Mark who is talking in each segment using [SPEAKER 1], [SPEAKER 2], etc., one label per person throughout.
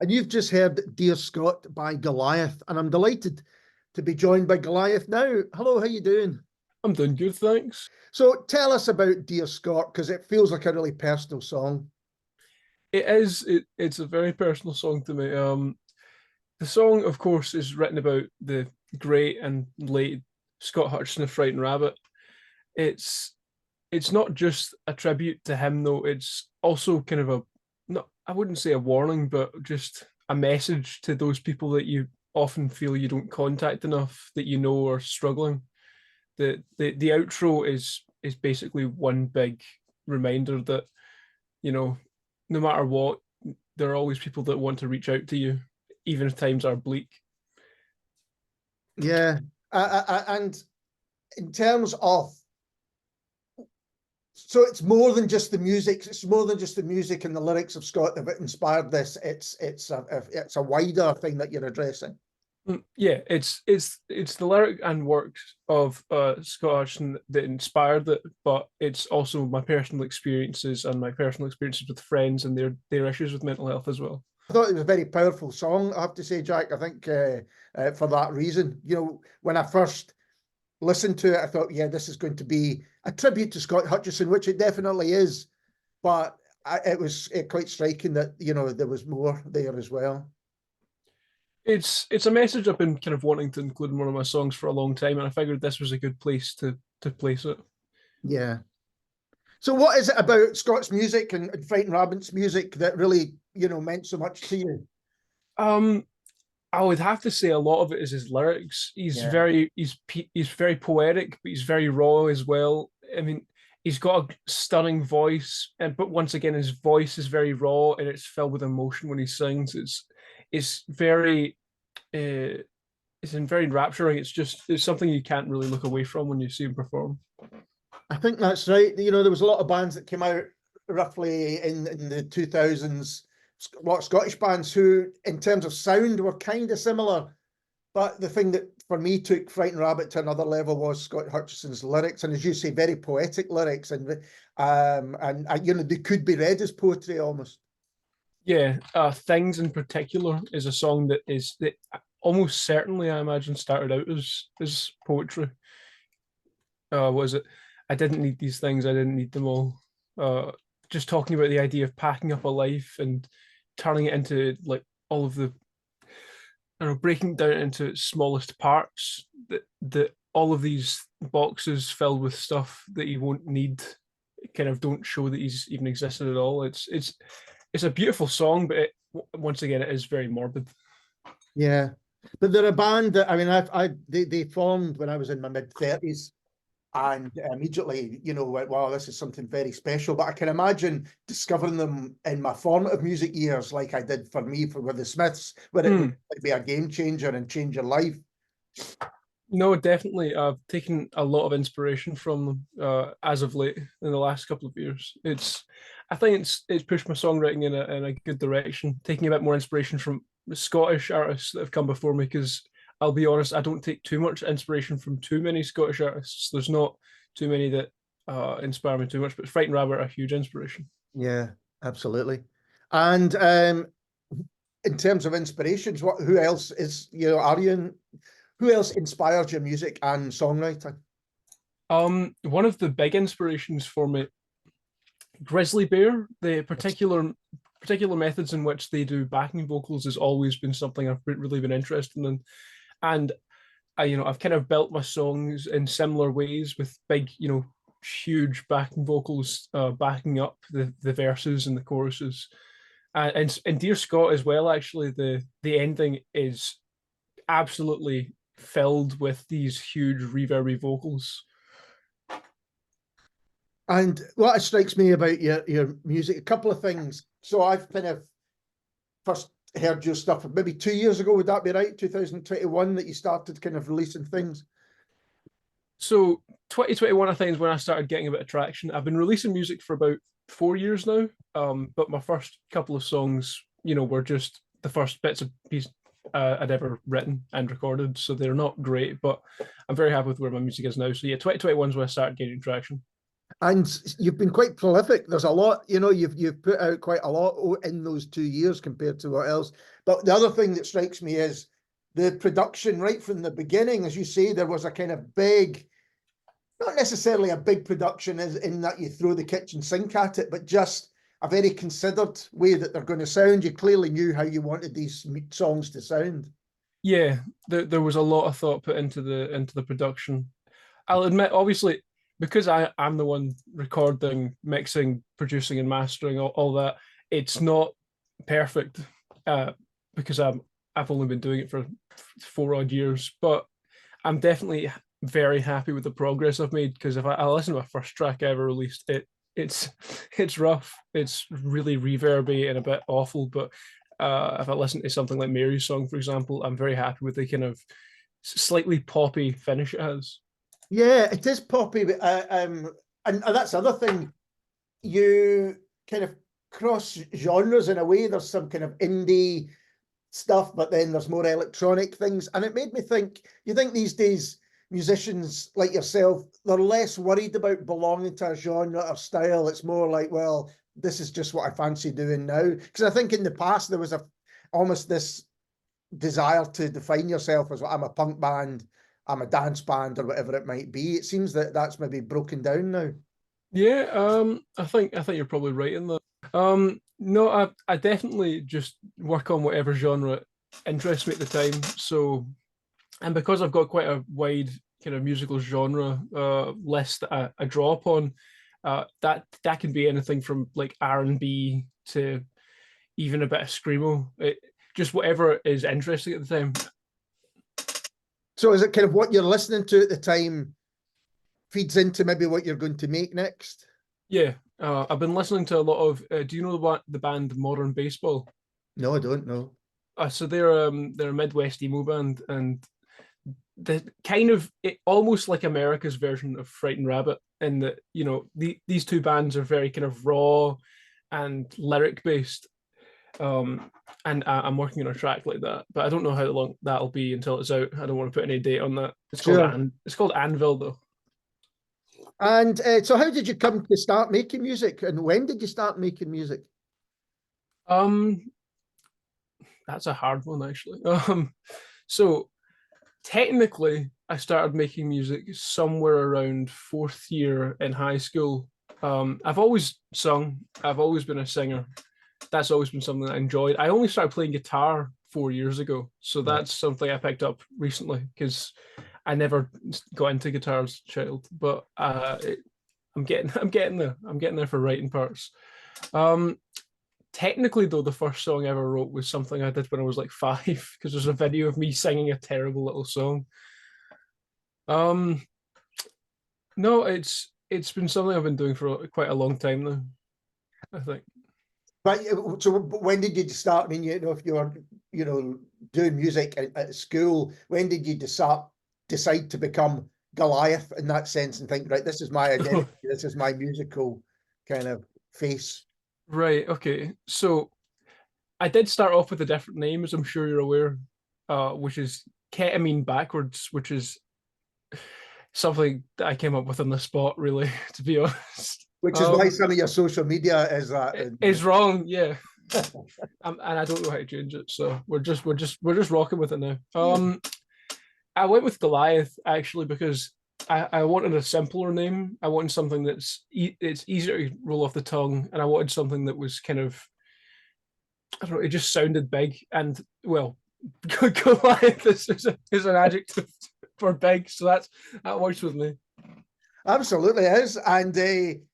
[SPEAKER 1] And you've just heard Dear Scott by Goliath, and I'm delighted to be joined by Goliath now. Hello, how you doing?
[SPEAKER 2] I'm doing good, thanks.
[SPEAKER 1] So tell us about Dear Scott, because it feels like a really personal song.
[SPEAKER 2] It is. It's a very personal song to me. The song, of course, is written about the great and late Scott Hutchison of Frightened Rabbit. It's it's not just a tribute to him, though. It's also kind of a not I wouldn't say a warning, but just a message to those people that you often feel you don't contact enough, that you know are struggling. The outro is basically one big reminder that, you know, no matter what, there are always people that want to reach out to you, even if times are bleak.
[SPEAKER 1] Yeah, and in terms of, so it's more than just the music. It's more than just the music and the lyrics of Scott that inspired this. It's a wider thing that you're addressing.
[SPEAKER 2] Yeah, it's the lyric and works of Scott Hutchison that inspired it, but it's also my personal experiences and my personal experiences with friends and their issues with mental health as well.
[SPEAKER 1] I thought it was a very powerful song, I have to say, Jack. I think for that reason, when I first listened to it, I thought, yeah, this is going to be a tribute to Scott Hutchison, which it definitely is. But it was quite striking that, there was more there as well.
[SPEAKER 2] It's a message I've been kind of wanting to include in one of my songs for a long time, and I figured this was a good place to place it.
[SPEAKER 1] Yeah. So what is it about Scott's music and Frightened Rabbit's music that really, meant so much to you?
[SPEAKER 2] I would have to say a lot of it is his lyrics. He's very poetic, but he's very raw as well. I mean, he's got a stunning voice, but once again, his voice is very raw and it's filled with emotion when he sings. It's very it's very enrapturing. It's something you can't really look away from when you see him perform.
[SPEAKER 1] I think that's right. There was a lot of bands that came out roughly in the 2000s, a lot of Scottish bands who, in terms of sound, were kind of similar. But the thing that, for me, took Frightened Rabbit to another level was Scott Hutchison's lyrics. And as you say, very poetic lyrics. And they could be read as poetry almost.
[SPEAKER 2] Yeah, Things in particular is a song that almost certainly, I imagine, started out as poetry. Was it? I didn't need these things. I didn't need them all. Just talking about the idea of packing up a life and turning it into like all of the, I don't know, breaking down into its smallest parts. That all of these boxes filled with stuff that you won't need kind of don't show that he's even existed at all. It's a beautiful song, but once again, it is very morbid.
[SPEAKER 1] Yeah, but they're a band that, I mean, they formed when I was in my mid-30s, and immediately, went, wow, this is something very special. But I can imagine discovering them in my formative music years, like I did for me with the Smiths, where it would be a game changer and change your life.
[SPEAKER 2] No, definitely. I've taken a lot of inspiration from them as of late in the last couple of years. I think it's pushed my songwriting in a good direction, taking a bit more inspiration from the Scottish artists that have come before me, because I'll be honest, I don't take too much inspiration from too many Scottish artists. There's not too many that inspire me too much, but Frightened Rabbit are a huge inspiration.
[SPEAKER 1] Yeah, absolutely. And in terms of inspirations, who else is, who else inspires your music and songwriting?
[SPEAKER 2] One of the big inspirations for me, Grizzly Bear, the particular methods in which they do backing vocals has always been something I've really been interested in. And I've kind of built my songs in similar ways with big, huge backing vocals backing up the verses and the choruses. And Dear Scott as well, actually, the ending is absolutely filled with these huge reverby vocals.
[SPEAKER 1] And what strikes me about your music, a couple of things. So I've kind of first heard your stuff maybe 2 years ago, would that be right? 2021, that you started kind of releasing things?
[SPEAKER 2] So 2021, I think, is when I started getting a bit of traction. I've been releasing music for about 4 years now, but my first couple of songs, were just the first bits of pieces I'd ever written and recorded, so they're not great, but I'm very happy with where my music is now. So yeah, 2021 is when I started gaining traction.
[SPEAKER 1] And you've been quite prolific. There's a lot, you've put out quite a lot in those 2 years compared to what else. But the other thing that strikes me is the production right from the beginning. As you say, there was a kind of big, not necessarily a big production as in that you throw the kitchen sink at it, but just a very considered way that they're going to sound. You clearly knew how you wanted these songs to sound.
[SPEAKER 2] Yeah, there was a lot of thought put into the production. I'll admit, obviously, because I'm the one recording, mixing, producing, and mastering all that, it's not perfect because I've only been doing it for 4 odd years, but I'm definitely very happy with the progress I've made, because if I listen to my first track I ever released, it's rough, it's really reverby and a bit awful, but if I listen to something like Mary's song, for example, I'm very happy with the kind of slightly poppy finish it has.
[SPEAKER 1] Yeah, it is poppy, but and that's the other thing. You kind of cross genres in a way. There's some kind of indie stuff, but then there's more electronic things. And it made me think, you think these days musicians like yourself, they're less worried about belonging to a genre or style. It's more like, well, this is just what I fancy doing now. Because I think in the past there was almost this desire to define yourself as, well, I'm a punk band, I'm a dance band, or whatever it might be. It seems that that's maybe broken down now.
[SPEAKER 2] Yeah, I think you're probably right in that. No, I definitely just work on whatever genre interests me at the time. So, and because I've got quite a wide kind of musical genre list that I draw upon, that can be anything from like R&B to even a bit of screamo. Just whatever is interesting at the time.
[SPEAKER 1] So is it kind of what you're listening to at the time feeds into maybe what you're going to make next?
[SPEAKER 2] Yeah, I've been listening to a lot of. Do you know the band Modern Baseball?
[SPEAKER 1] No, I don't know.
[SPEAKER 2] So they're a Midwest emo band, and the kind of almost like America's version of Frightened Rabbit, in that these two bands are very kind of raw and lyric based. And I'm working on a track like that, but I don't know how long that'll be until it's out. I don't want to put any date on that. It's called Anvil though.
[SPEAKER 1] And so how did you come to start making music, and when did you start making music?
[SPEAKER 2] That's a hard one actually. So technically I started making music somewhere around fourth year in high school. I've always sung, I've always been a singer. That's always been something that I enjoyed. I only started playing guitar 4 years ago, so that's something I picked up recently because I never got into guitar as a child. But I'm getting there. I'm getting there for writing parts. Technically, though, the first song I ever wrote was something I did when I was like 5, because there's a video of me singing a terrible little song. No, it's been something I've been doing for quite a long time now, I think.
[SPEAKER 1] But so when did you start? I mean, if you were, doing music at school, when did you decide to become Goliath in that sense and think, right, this is my identity, this is my musical kind of face?
[SPEAKER 2] Right. Okay. So I did start off with a different name, as I'm sure you're aware, which is ketamine backwards, which is something that I came up with on the spot, really, to be honest.
[SPEAKER 1] Which is why some of your social media is that
[SPEAKER 2] is wrong, yeah. And I don't know how to change it, so we're just rocking with it now. I went with Goliath actually because I wanted a simpler name. I wanted something it's easier to roll off the tongue, and I wanted something that was kind of, I don't know, it just sounded big, and well, Goliath is an adjective for big, so that works with me.
[SPEAKER 1] Absolutely is, and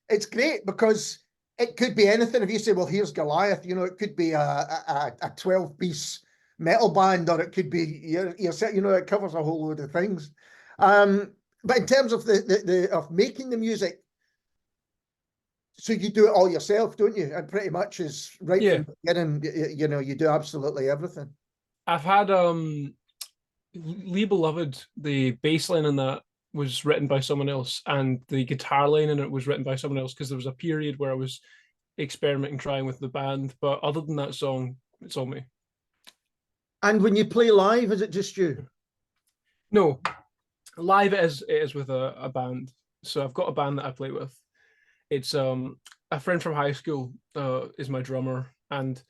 [SPEAKER 1] it's great because it could be anything. If you say, well, here's Goliath, it could be a 12-piece metal band, or it could be it covers a whole load of things. But in terms of the of making the music, so you do it all yourself, don't you? And pretty much is right from the beginning, you do absolutely everything.
[SPEAKER 2] I've had Lee Beloved, the bass line in that was written by someone else, and the guitar line in it was written by someone else, because there was a period where I was experimenting, trying with the band. But other than that song, it's all me.
[SPEAKER 1] And when you play live, is it just you?
[SPEAKER 2] No, live it is with a band. So I've got a band that I play with. It's a friend from high school is my drummer, and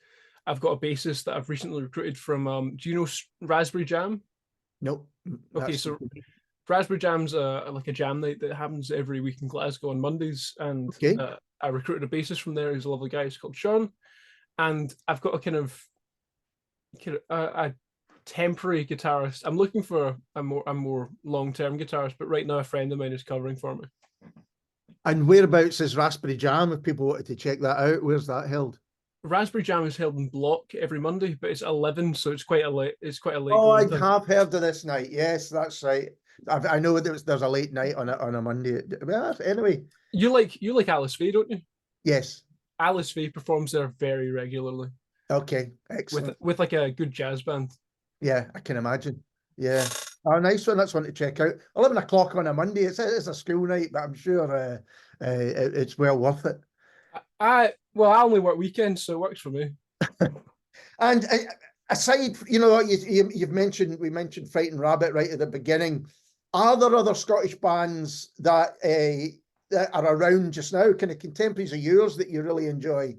[SPEAKER 2] I've got a bassist that I've recently recruited from. Do you know Raspberry Jam?
[SPEAKER 1] Nope.
[SPEAKER 2] Okay, so Raspberry Jam's like a jam night that happens every week in Glasgow on Mondays, and
[SPEAKER 1] Okay.
[SPEAKER 2] I recruited a bassist from there. He's a lovely guy. He's called Sean, and I've got a kind of a temporary guitarist. I'm looking for a more long-term guitarist, but right now a friend of mine is covering for me.
[SPEAKER 1] And whereabouts is Raspberry Jam? If people wanted to check that out, where's that held?
[SPEAKER 2] Raspberry Jam is held in Block every Monday, but it's 11, so it's quite a late. It's quite a late.
[SPEAKER 1] Oh, I
[SPEAKER 2] time.
[SPEAKER 1] have heard of this night. Yes, that's right. I know there's a late night on a Monday. Well, anyway,
[SPEAKER 2] you like Alice Faye, don't you?
[SPEAKER 1] yes.
[SPEAKER 2] Alice Faye performs there very regularly.
[SPEAKER 1] Okay, excellent.
[SPEAKER 2] With like a good jazz band.
[SPEAKER 1] Yeah, I can imagine. Yeah. Oh, nice one. That's one to check out. 11 o'clock on a Monday. It's a school night, but I'm sure it's well worth it.
[SPEAKER 2] I only work weekends, so it works for me.
[SPEAKER 1] And aside, we mentioned Frightened Rabbit right at the beginning. Are there other Scottish bands that are around just now, kind of contemporaries of yours that you really enjoy?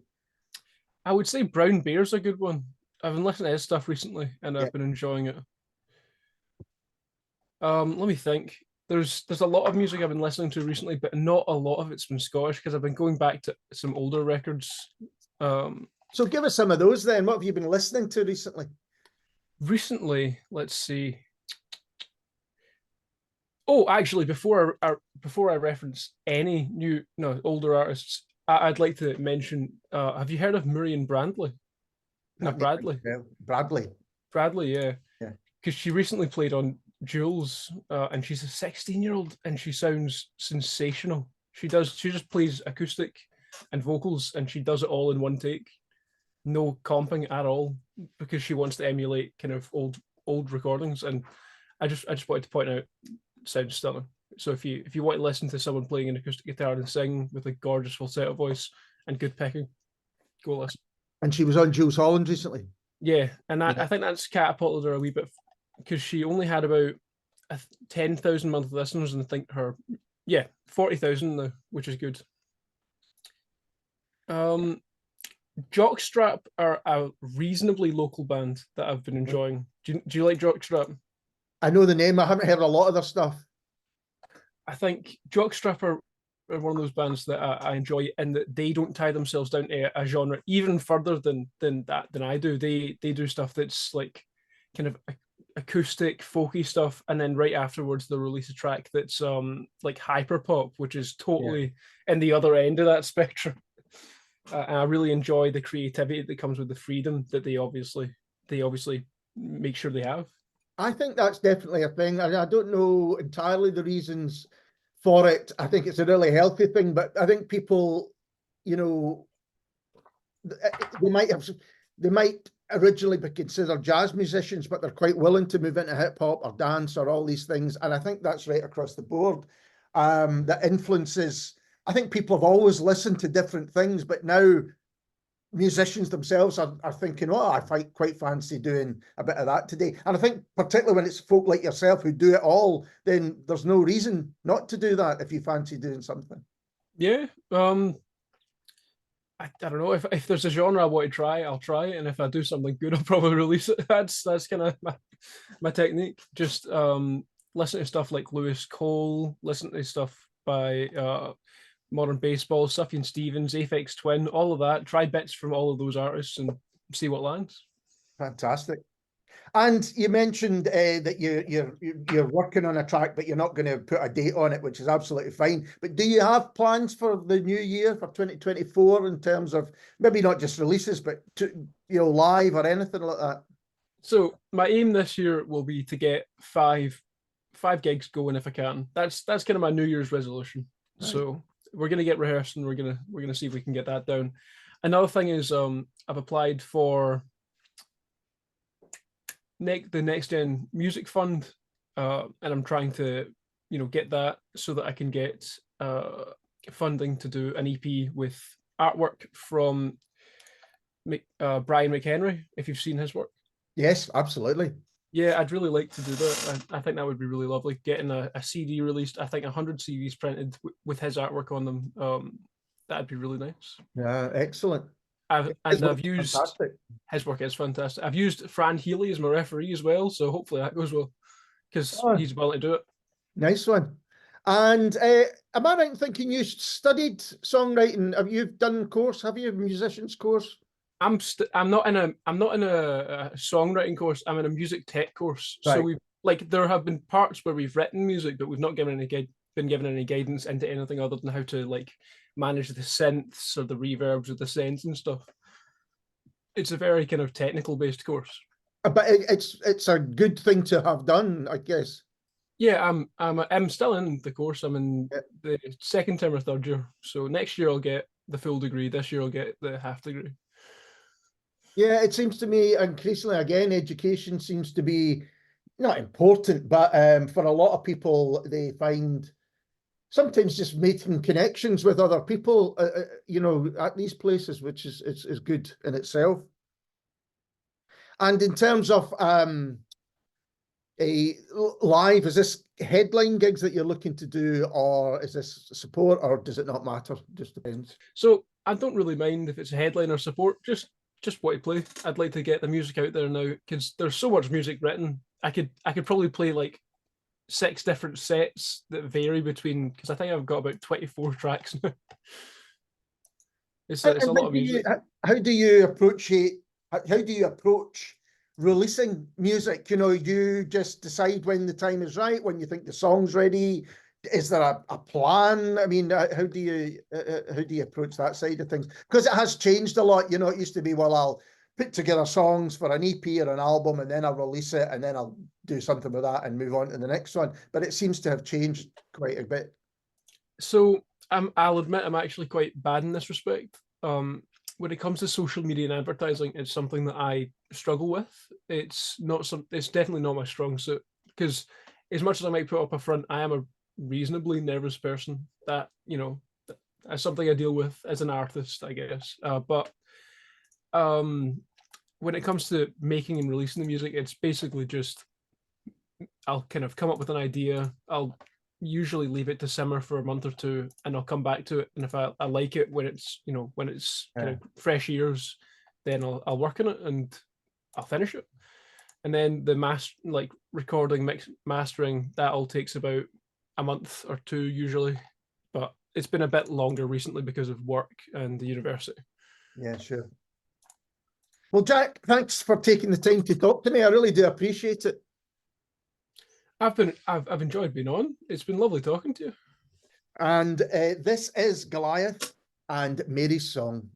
[SPEAKER 2] I would say Brown Bear's a good one. I've been listening to his stuff recently, and I've been enjoying it. Let me think. There's a lot of music I've been listening to recently, but not a lot of it's been Scottish because I've been going back to some older records.
[SPEAKER 1] So give us some of those then. What have you been listening to recently?
[SPEAKER 2] Recently, let's see. Oh, actually, before I reference any older artists, I'd like to mention. Have you heard of Miriam Brandley? No, Bradley. Bradley, yeah.
[SPEAKER 1] Yeah.
[SPEAKER 2] Because she recently played on Jules, and she's a 16-year-old, and she sounds sensational. She just plays acoustic and vocals, and she does it all in one take, no comping at all, because she wants to emulate kind of old recordings. And I just wanted to point out, sounds stunning. So if you want to listen to someone playing an acoustic guitar and sing with a gorgeous falsetto voice and good picking, go listen.
[SPEAKER 1] And she was on Jules Holland recently.
[SPEAKER 2] Yeah, and I think that's catapulted her a wee bit, because she only had about 10,000 monthly listeners, and I think 40,000 now, which is good. Jockstrap are a reasonably local band that I've been enjoying. Do you like Jockstrap?
[SPEAKER 1] I know the name. I haven't heard a lot of their stuff. I
[SPEAKER 2] think Jockstrap are one of those bands that I enjoy, and that they don't tie themselves down to a genre even further than I do. They do stuff that's like kind of acoustic, folky stuff, and then right afterwards they'll release a track that's like hyper pop, which is totally in the other end of that spectrum. And I really enjoy the creativity that comes with the freedom that they obviously make sure they have.
[SPEAKER 1] I think that's definitely a thing. I don't know entirely the reasons for it. I think it's a really healthy thing, but I think people, they might originally be considered jazz musicians, but they're quite willing to move into hip hop or dance or all these things. And I think that's right across the board. That influences, I think people have always listened to different things, but now musicians themselves are thinking, I quite fancy doing a bit of that today. And I think particularly when it's folk like yourself who do it all, then there's no reason not to do that if you fancy doing something.
[SPEAKER 2] Yeah. I don't know, if there's a genre I want to try, I'll try it, and if I do something good, I'll probably release it. That's kind of my technique. Just listen to stuff like Lewis Cole, listen to stuff by Modern Baseball, Sufjan Stevens, Aphex Twin, all of that. Try bits from all of those artists and see what lands.
[SPEAKER 1] Fantastic. And you mentioned that you're working on a track, but you're not going to put a date on it, which is absolutely fine. But do you have plans for the new year, for 2024, in terms of maybe not just releases, but live or anything like that?
[SPEAKER 2] So my aim this year will be to get five gigs going if I can. That's kind of my New Year's resolution. Right. So we're gonna get rehearsed, and we're gonna see if we can get that down. Another thing is I've applied for the Next Gen Music Fund, and I'm trying to get that so that I can get funding to do an EP with artwork from Brian McHenry, if you've seen his work.
[SPEAKER 1] Yes, absolutely.
[SPEAKER 2] Yeah, I'd really like to do that. I think that would be really lovely. Getting a CD released, I think 100 CDs printed with his artwork on them. that'd be really nice.
[SPEAKER 1] Yeah, excellent.
[SPEAKER 2] I've used
[SPEAKER 1] Fantastic.
[SPEAKER 2] his work is fantastic. I've used Fran Healy as my referee as well, so hopefully that goes well because
[SPEAKER 1] Oh,
[SPEAKER 2] he's willing to do it.
[SPEAKER 1] nice one. And am I right in thinking you studied songwriting? Have you done course? Have you a musician's course?
[SPEAKER 2] I'm not in a songwriting course. I'm in a music tech course. So
[SPEAKER 1] Right.
[SPEAKER 2] we there have been parts where we've written music, but we've not been given any guidance into anything other than how to like manage the synths or the reverbs or the sends and stuff. It's a very kind of technical based course.
[SPEAKER 1] But it's a good thing to have done, I guess.
[SPEAKER 2] Yeah, I'm still in the course. I'm in the second term or third year. So next year I'll get the full degree. This year I'll get the half degree.
[SPEAKER 1] Yeah, it seems to me increasingly, again, education seems to be not important, but for a lot of people, they find sometimes just making connections with other people, at these places, which is good in itself. And in terms of a live, is this headline gigs that you're looking to do, or is this support, or does it not matter? Just depends.
[SPEAKER 2] So I don't really mind if it's a headline or support. Just what to play. I'd like to get the music out there now because there's so much music written. I could probably play like 6 different sets that vary between, because I think I've got about 24 tracks now. It's a lot of music.
[SPEAKER 1] How do you approach it? How do you approach releasing music? You just decide when the time is right, when you think the song's ready. Is there a plan? I mean, how do you approach that side of things? Because it has changed a lot. It used to be, well, I'll put together songs for an EP or an album, and then I'll release it, and then I'll do something with that and move on to the next one. But it seems to have changed quite a bit.
[SPEAKER 2] So I'll admit I'm actually quite bad in this respect. When it comes to social media and advertising, it's something that I struggle with. It's definitely not my strong suit, because as much as I might put up a front, I am a reasonably nervous person. That's something I deal with as an artist, I guess. But when it comes to making and releasing the music, it's basically just I'll kind of come up with an idea. I'll usually leave it to simmer for a month or two, and I'll come back to it. And if I like it when it's kind of fresh ears, then I'll work on it and I'll finish it. And then the recording, mastering, that all takes about a month or two usually, but it's been a bit longer recently because of work and the university.
[SPEAKER 1] Yeah, sure. Well, Jack, thanks for taking the time to talk to me. I really do appreciate it.
[SPEAKER 2] I've enjoyed being on. It's been lovely talking to you.
[SPEAKER 1] And this is Goliath and Mary's Song.